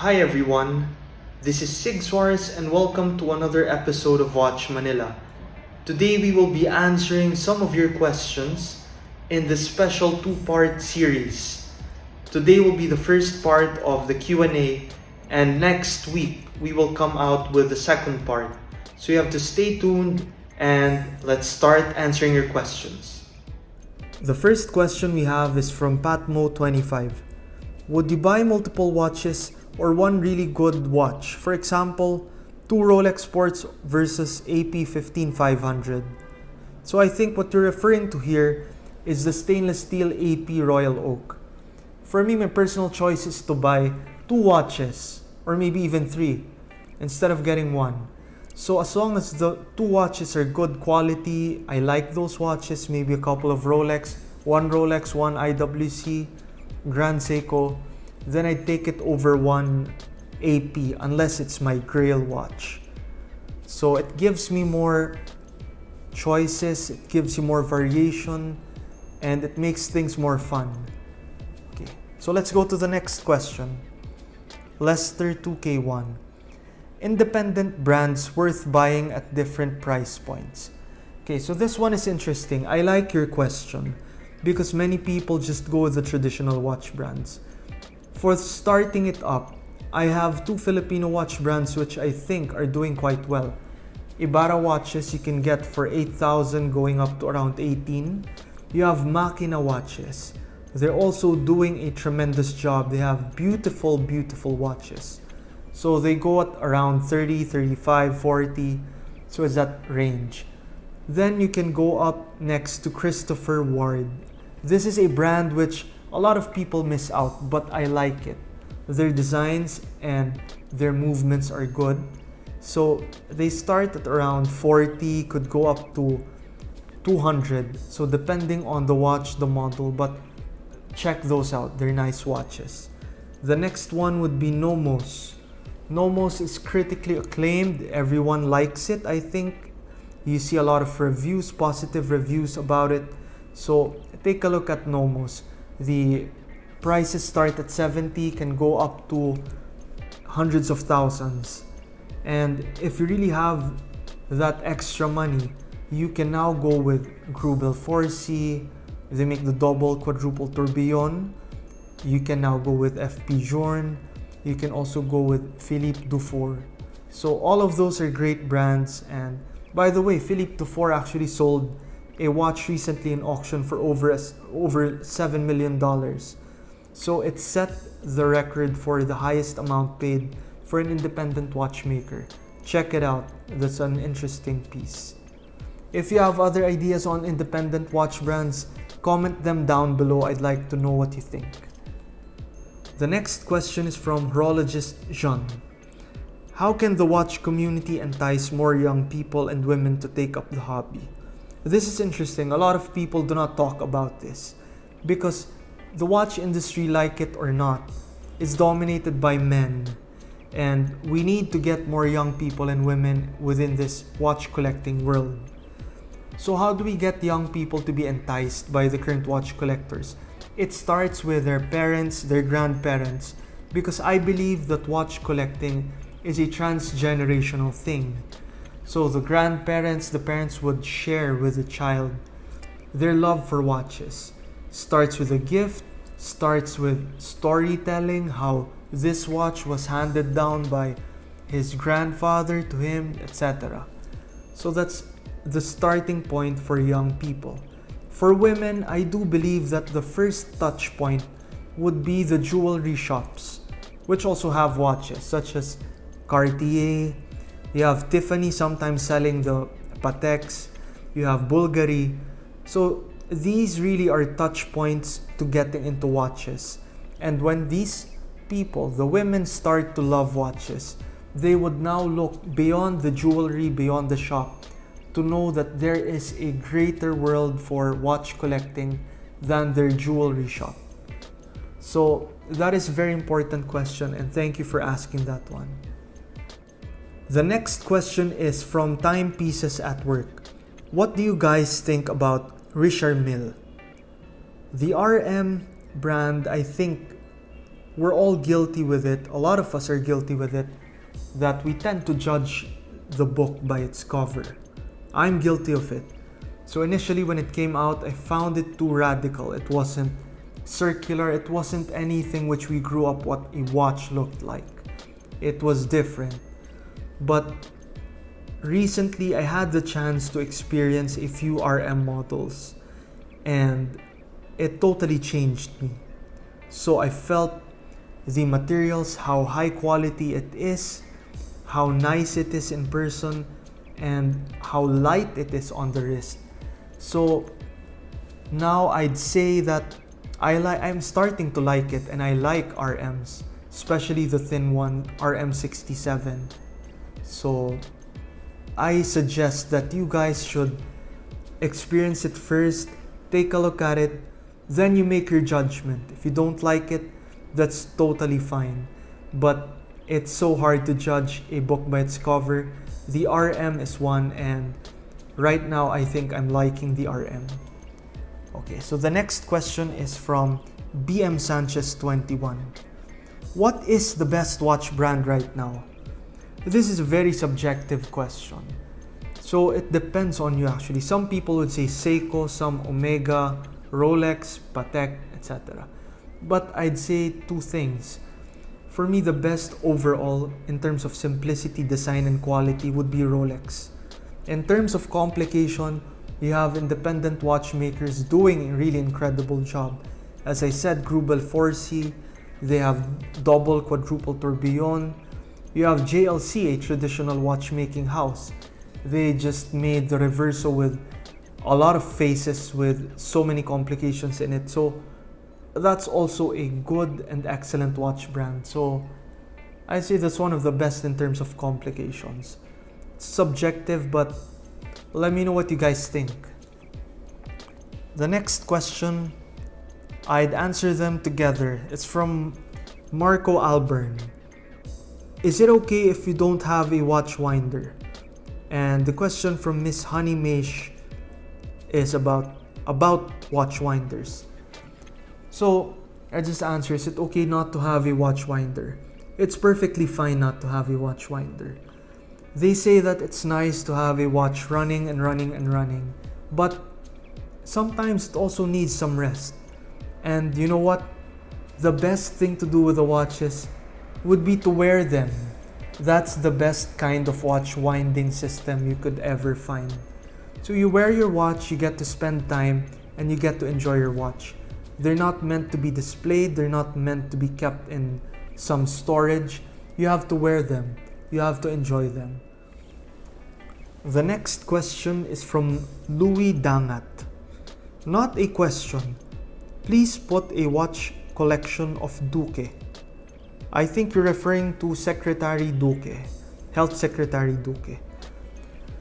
Hi everyone, this is Sieg Suarez and welcome to another episode of Watch Manila. Today we will be answering some of your questions in this special two-part series. Today will be the first part of the Q&A and next week we will come out with the second part. So you have to stay tuned and let's start answering your questions. The first question we have is from Patmo25. Would you buy multiple watches or one really good watch? For example, two Rolex Sports versus AP 15500. So I think what you're referring to here is the stainless steel AP Royal Oak. For me, my personal choice is to buy two watches or maybe even three instead of getting one. So as long as the two watches are good quality, I like those watches, maybe a couple of Rolex, one IWC, Grand Seiko, then I take it over one AP unless it's my Grail watch. So it gives me more choices, it gives you more variation, and it makes things more fun. Okay, so let's go to the next question. Lester 2K1. Independent brands worth buying at different price points. Okay, so this one is interesting. I like your question because many people just go with the traditional watch brands. For starting it up, I have two Filipino watch brands which I think are doing quite well. Ibarra watches you can get for 8,000 going up to around 18. You have Makina watches. They're also doing a tremendous job. They have beautiful watches. So they go at around 30, 35, 40. So it's that range. Then you can go up next to Christopher Ward. This is a brand which a lot of people miss out, but I like it. Their designs and their movements are good. So they start at around 40, could go up to 200. So depending on the watch, the model, but check those out. They're nice watches. The next one would be Nomos. Nomos is critically acclaimed. Everyone likes it, I think. You see a lot of reviews, positive reviews about it. So take a look at Nomos. The prices start at 70, can go up to hundreds of thousands. And if you really have that extra money, you can now go with Grubel 4C. They make the double, quadruple tourbillon. You can now go with FP Journe. You can also go with Philippe Dufour. So all of those are great brands. And by the way, Philippe Dufour actually sold a watch recently in auction for over $7 million. So it set the record for the highest amount paid for an independent watchmaker. Check it out. That's an interesting piece. If you have other ideas on independent watch brands, comment them down below. I'd like to know what you think. The next question is from horologist Jean. How can the watch community entice more young people and women to take up the hobby? This is interesting. A lot of people do not talk about this because the watch industry, like it or not, is dominated by men. And we need to get more young people and women within this watch collecting world. So how do we get young people to be enticed by the current watch collectors? It starts with their parents, their grandparents, because I believe that watch collecting is a transgenerational thing. So the grandparents, the parents would share with the child their love for watches. Starts with a gift, starts with storytelling, how this watch was handed down by his grandfather to him, etc. So that's the starting point for young people. For women, I do believe that the first touch point would be the jewelry shops, which also have watches, such as Cartier. You have Tiffany sometimes selling the Pateks. You have Bulgari. So these really are touch points to getting into watches. And when these people, the women, start to love watches, they would now look beyond the jewelry, beyond the shop, to know that there is a greater world for watch collecting than their jewelry shop. So that is a very important question, and thank you for asking that one. The next question is from Timepieces at Work. What do you guys think about Richard Mille? The RM brand, I think, we're all guilty with it. A lot of us are guilty with it, that we tend to judge the book by its cover. I'm guilty of it. So initially when it came out, I found it too radical. It wasn't circular. It wasn't anything which we grew up what a watch looked like. It was different. But recently I had the chance to experience a few RM models, and it totally changed me. So I felt the materials, how high quality it is, how nice it is in person, and how light it is on the wrist. So now I'd say that I'm starting to like it, and I like RMs, especially the thin one, RM67. So I suggest that you guys should experience it first, take a look at it, then you make your judgment. If you don't like it, that's totally fine. But it's so hard to judge a book by its cover. The RM is one, and right now I think I'm liking the RM. Okay, so the next question is from BM Sanchez 21. What is the best watch brand right now? This is a very subjective question. So it depends on you actually. Some people would say Seiko, some Omega, Rolex, Patek, etc. But I'd say two things. For me, the best overall in terms of simplicity, design, and quality would be Rolex. In terms of complication, you have independent watchmakers doing a really incredible job. As I said, Grubel 4C, they have double, quadruple tourbillon. You have JLC, a traditional watchmaking house. They just made the Reverso with a lot of faces with so many complications in it. So that's also a good and excellent watch brand. So I say that's one of the best in terms of complications. It's subjective, but let me know what you guys think. The next question, I'd answer them together. It's from Marco Alburn. Is it okay if you don't have a watch winder? And the question from Miss Honey Maish is about watch winders. So I just answer, is it okay not to have a watch winder? It's perfectly fine not to have a watch winder. They say that it's nice to have a watch running and running and running, but sometimes it also needs some rest. And you know what? The best thing to do with the watches would be to wear them. That's the best kind of watch winding system you could ever find. So you wear your watch, you get to spend time, and you get to enjoy your watch. They're not meant to be displayed, they're not meant to be kept in some storage. You have to wear them, you have to enjoy them. The next question is from Louis Dangat. Not a question. Please put a watch collection of Duque. I think you're referring to Secretary Duque, Health Secretary Duque.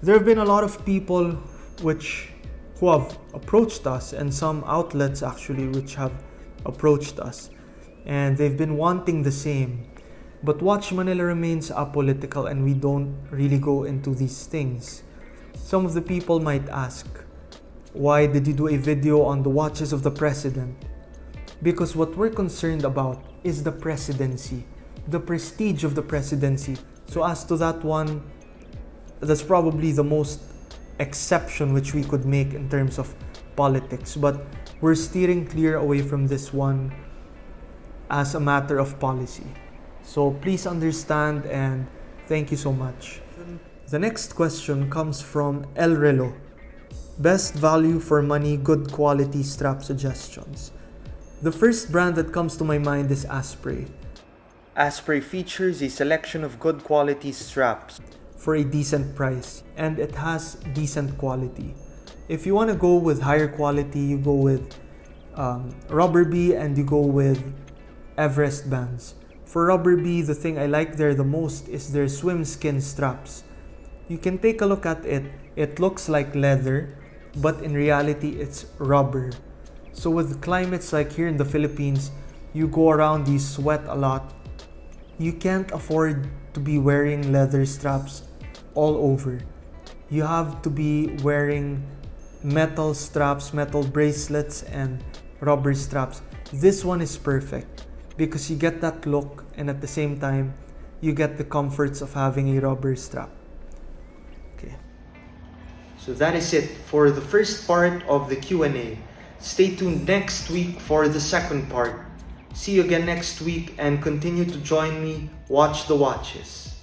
There have been a lot of people who have approached us, and some outlets actually which have approached us, and they've been wanting the same. But Watch Manila remains apolitical, and we don't really go into these things. Some of the people might ask, why did you do a video on the watches of the president? Because what we're concerned about is the presidency, the prestige of the presidency. So as to that one, that's probably the most exception which we could make in terms of politics. But we're steering clear away from this one as a matter of policy. So please understand, and thank you so much. The next question comes from El Relo. Best value for money, good quality strap suggestions. The first brand that comes to my mind is Asprey. Asprey features a selection of good quality straps for a decent price, and it has decent quality. If you want to go with higher quality, you go with Rubber Bee, and you go with Everest bands. For Rubber Bee, the thing I like there the most is their swim skin straps. You can take a look at it. It looks like leather, but in reality it's rubber. So with climates like here in the Philippines, you go around, you sweat a lot. You can't afford to be wearing leather straps all over. You have to be wearing metal straps, metal bracelets, and rubber straps. This one is perfect. because you get that look and at the same time, you get the comforts of having a rubber strap. Okay. So that is it for the first part of the Q&A. Stay tuned next week for the second part. See you again next week and continue to join me watch the watches.